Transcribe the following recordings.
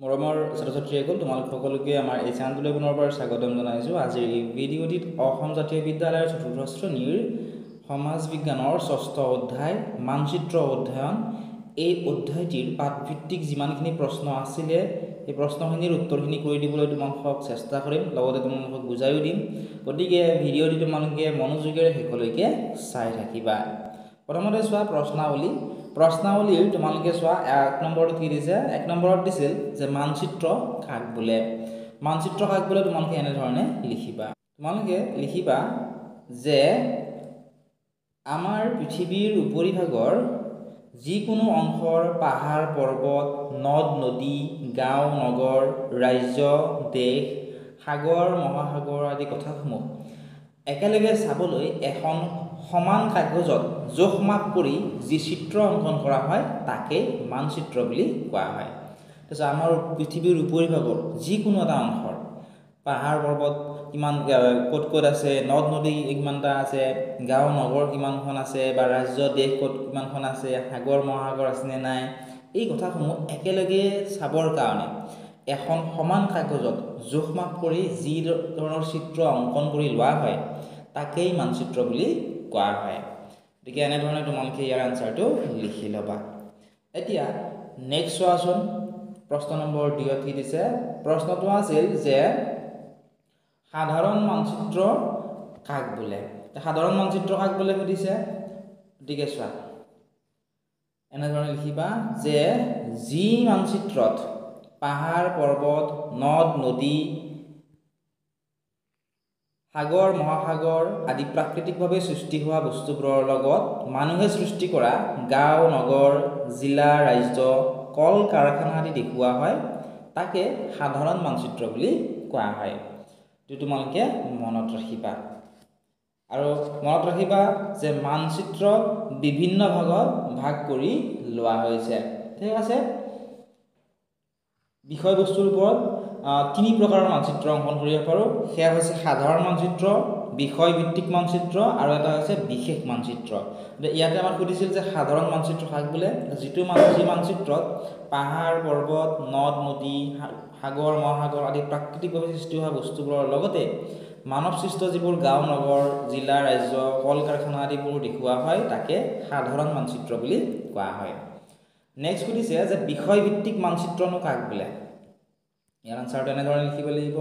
মৰমৰ ছাত্ৰ-ছাত্ৰীসকল তোমালোক সকলোকে আমাৰ এই চেনেলটোলৈ পুনৰবাৰ স্বাগতম জনাইছোঁ। আজিৰ এই ভিডিঅ'টিত অসম জাতীয় বিদ্যালয়ৰ চতুৰ্থ শ্ৰেণীৰ সমাজ বিজ্ঞানৰ ষষ্ঠ অধ্যায় মানচিত্ৰ অধ্যয়ন এই অধ্যায়টিৰ পাঠভিত্তিক যিমানখিনি প্ৰশ্ন আছিলে এই প্ৰশ্নখিনিৰ উত্তৰখিনি কৰি দিবলৈ তোমালোকক চেষ্টা কৰিম, লগতে তোমালোকক বুজাইও দিম। গতিকে ভিডিঅ'টি তোমালোকে মনোযোগেৰে শেষলৈকে চাই থাকিবা। প্ৰথমতে চোৱা প্ৰশ্নাৱলীৰ তোমালোকে চোৱা 1 নম্বৰত কি দিছে? 1 নম্বৰত দিছিল যে মানচিত্ৰ কাক বোলে। মানচিত্ৰ কাক বোলে তোমালোকে এনেধৰণে লিখিবা। তোমালোকে লিখিবা যে আমাৰ পৃথিৱীৰ উপৰিভাগৰ যিকোনো অংশৰ পাহাৰ পৰ্বত নদ নদী গাঁও নগৰ ৰাজ্য দেশ সাগৰ মহাসাগৰ আদি কথাসমূহ একেলগে চাবলৈ এখন সমান কাগজত জোখ মাপ কৰি যি চিত্ৰ অংকন কৰা হয় তাকে মানচিত্ৰ বুলি কোৱা হয়। তাৰপিছত আমাৰ পৃথিৱীৰ উপৰিভাগৰ যিকোনো এটা অংশৰ পাহাৰ পৰ্বত কিমান ক'ত ক'ত আছে, নদ নদী কিমানটা আছে, গাঁও নগৰ কিমানখন আছে, বা ৰাজ্য দেশ ক'ত কিমানখন আছে, সাগৰ মহাসাগৰ আছেনে নাই, এই কথাসমূহ একেলগে চাবৰ কাৰণে এখন সমান কাগজত জোখ মাপ কৰি যি ধৰণৰ চিত্ৰ অংকন কৰি লোৱা হয় তাকেই মানচিত্ৰ বুলি কোৱা হয়। গতিকে এনেধৰণে তোমালোকে ইয়াৰ আনচাৰটো লিখি ল'বা। এতিয়া নেক্সট চোৱাচোন, প্ৰশ্ন নম্বৰ 2 কি দিছে? প্ৰশ্নটো আছিল যে সাধাৰণ মানচিত্ৰ কাক বোলে। সাধাৰণ মানচিত্ৰ কাক বোলে সুধিছে। গতিকে চোৱা এনেধৰণে লিখিবা যে যি মানচিত্ৰত পাহাৰ পৰ্বত নদ নদী সাগৰ মহাসাগৰ আদি প্ৰাকৃতিকভাৱে সৃষ্টি হোৱা বস্তুবোৰৰ লগত মানুহে সৃষ্টি কৰা গাঁও নগৰ জিলা ৰাজ্য কল কাৰখানা আদি দেখুওৱা হয় তাকে সাধাৰণ মানচিত্ৰ বুলি কোৱা হয়। এইটো তোমালোকে মনত ৰাখিবা। আৰু মনত ৰাখিবা যে মানচিত্ৰ বিভিন্ন ভাগত ভাগ কৰি লোৱা হৈছে। ঠিক আছে। বিষয়বস্তুৰ ওপৰত 3 প্ৰকাৰৰ মানচিত্ৰ অংকন কৰিব পাৰোঁ। সেয়া হৈছে সাধাৰণ মানচিত্ৰ, বিষয়ভিত্তিক মানচিত্ৰ আৰু এটা হৈছে বিশেষ মানচিত্ৰ। ইয়াতে আমাক সুধিছিল যে সাধাৰণ মানচিত্ৰ কাক বোলে। যি মানচিত্ৰত পাহাৰ পৰ্বত নদ নদী সাগৰ মহাসাগৰ আদি প্ৰাকৃতিকভাৱে সৃষ্টি হোৱা বস্তুবোৰৰ লগতে মানৱ সৃষ্ট যিবোৰ গাঁও নগৰ জিলা ৰাজ্য কল কাৰখানা আদিবোৰ দেখুওৱা হয় তাকে সাধাৰণ মানচিত্ৰ বুলি কোৱা হয়। নেক্সট সুধিছে যে বিষয়ভিত্তিক মানচিত্ৰনো কাক বোলে। ইয়াৰ আনচাৰটো এনেধৰণে লিখিব লাগিব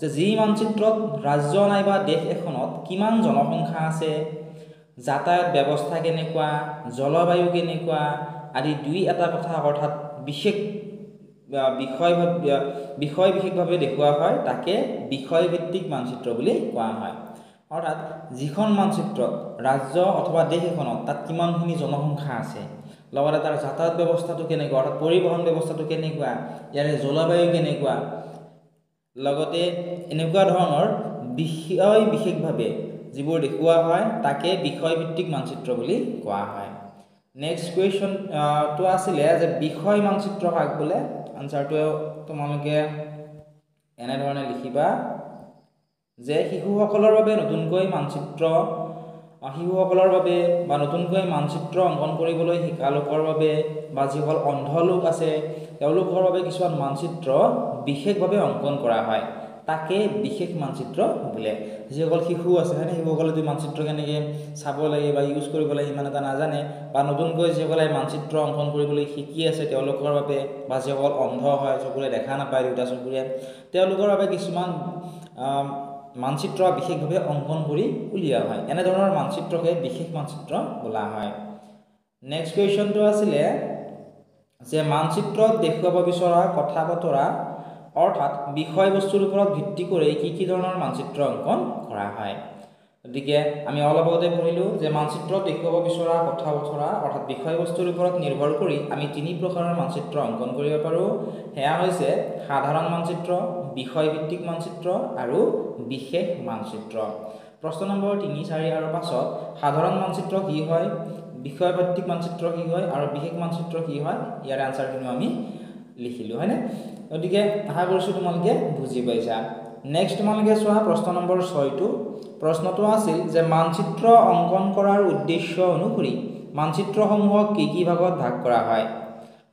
যে যি মানচিত্ৰত ৰাজ্য নাইবা দেশ এখনত কিমান জনসংখ্যা আছে, যাতায়াত ব্যৱস্থা কেনেকুৱা, জলবায়ু কেনেকুৱা আদি দুই এটা কথা অৰ্থাৎ বিষয় বিশেষভাৱে দেখুওৱা হয় তাকে বিষয়ভিত্তিক মানচিত্ৰ বুলি কোৱা হয়। অৰ্থাৎ যিখন মানচিত্ৰত ৰাজ্য অথবা দেশ এখনত তাত কিমানখিনি জনসংখ্যা আছে, লগতে তাৰ যাতায়াত ব্যৱস্থাটো কেনেকুৱা অৰ্থাৎ পৰিবহণ ব্যৱস্থাটো কেনেকুৱা, ইয়াৰে জলবায়ু কেনেকুৱা, লগতে এনেকুৱা ধৰণৰ বিষয় বিশেষভাৱে যিবোৰ দেখুওৱা হয় তাকে বিষয়ভিত্তিক মানচিত্ৰ বুলি কোৱা হয়। নেক্সট কুৱেশ্যনটো আছিলে যে বিষয় মানচিত্ৰ কাক বোলে। আনচাৰটো তোমালোকে এনেধৰণে লিখিবা যে শিশুসকলৰ বাবে নতুনকৈ মানচিত্ৰ অংকন কৰিবলৈ শিকা লোকৰ বাবে বা যিসকল অন্ধ লোক আছে তেওঁলোকৰ বাবে কিছুমান মানচিত্ৰ বিশেষভাৱে অংকন কৰা হয় তাকে বিশেষ মানচিত্ৰ বোলে। যিসকল শিশু আছে হয়নে, শিশুসকলে মানচিত্ৰ কেনেকৈ চাব লাগে বা ইউজ কৰিব লাগে ইমান এটা নাজানে, বা নতুনকৈ যিসকলে মানচিত্ৰ অংকন কৰিবলৈ শিকি আছে তেওঁলোকৰ বাবে, বা যিসকল অন্ধ হয় চকুৰে দেখা নাপায় দুটা চকুৰে তেওঁলোকৰ বাবে কিছুমান মানচিত্ৰ বিশেষভাৱে অংকন কৰি উলিওৱা হয়। এনেধৰণৰ মানচিত্ৰকে বিশেষ মানচিত্ৰ বোলা হয়। নেক্সট কুৱেশ্যনটো আছিলে যে মানচিত্ৰত দেখুৱাব বিচৰা কথা বতৰা অৰ্থাৎ বিষয়বস্তুৰ ওপৰত ভিত্তি কৰি কি ধৰণৰ মানচিত্ৰ অংকন কৰা হয়। গতিকে আমি অলপ আগতে পঢ়িলোঁ যে মানচিত্ৰত দেখুৱাব বিচৰা কথা বতৰা অৰ্থাৎ বিষয়বস্তুৰ ওপৰত নিৰ্ভৰ কৰি আমি 3 প্ৰকাৰৰ মানচিত্ৰ অংকন কৰিব পাৰোঁ। সেয়া হৈছে সাধাৰণ মানচিত্ৰ, বিষয়ভিত্তিক মানচিত্ৰ আৰু বিশেষ মানচিত্ৰ। প্ৰশ্ন নম্বৰ 3, 4 আৰু 5ত সাধাৰণ মানচিত্ৰ কি হয়, বিষয়ভিত্তিক মানচিত্ৰ কি হয় আৰু বিশেষ মানচিত্ৰ কি হয় ইয়াৰ আনচাৰখিনি আমি লিখিলোঁ হয়নে। গতিকে আশা কৰিছোঁ তোমালোকে বুজি পাইছা। নেক্সট তোমালোকে চোৱা প্ৰশ্ন নম্বৰ 6টো। প্ৰশ্নটো আছিল যে মানচিত্ৰ অংকন কৰাৰ উদ্দেশ্য অনুসৰি মানচিত্ৰসমূহক কি ভাগত ভাগ কৰা হয়।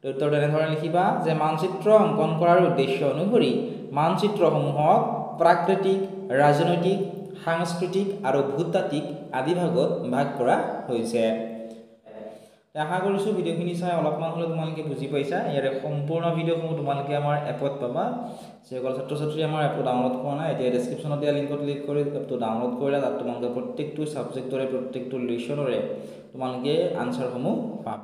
উত্তৰ তেনেধৰণে লিখিবা যে মানচিত্ৰ অংকন কৰাৰ উদ্দেশ্য অনুসৰি মানচিত্ৰসমূহক প্ৰাকৃতিক, ৰাজনৈতিক, সাংস্কৃতিক আৰু ভূতাত্ত্বিক আদি ভাগত ভাগ কৰা হৈছে। আশা কৰিছোঁ ভিডিঅ'খিনি চাই অলপমান হ'লেও তোমালোকে বুজি পাইছা। ইয়াৰে সম্পূৰ্ণ ভিডিঅ'সমূহ তোমালোকে আমাৰ এপত পাবা। যিসকল ছাত্ৰ ছাত্ৰী আমাৰ এপটো ডাউনলোড কৰা নাই, এতিয়া ডেছক্ৰিপশ্যনত দিয়া লিংকত ক্লিক কৰি এপটো ডাউনলোড কৰিলে তাত তোমালোকে প্ৰত্যেকটো ছাবজেক্টৰে প্ৰত্যেকটো লেচনৰে তোমালোকে আনচাৰসমূহ পাবা।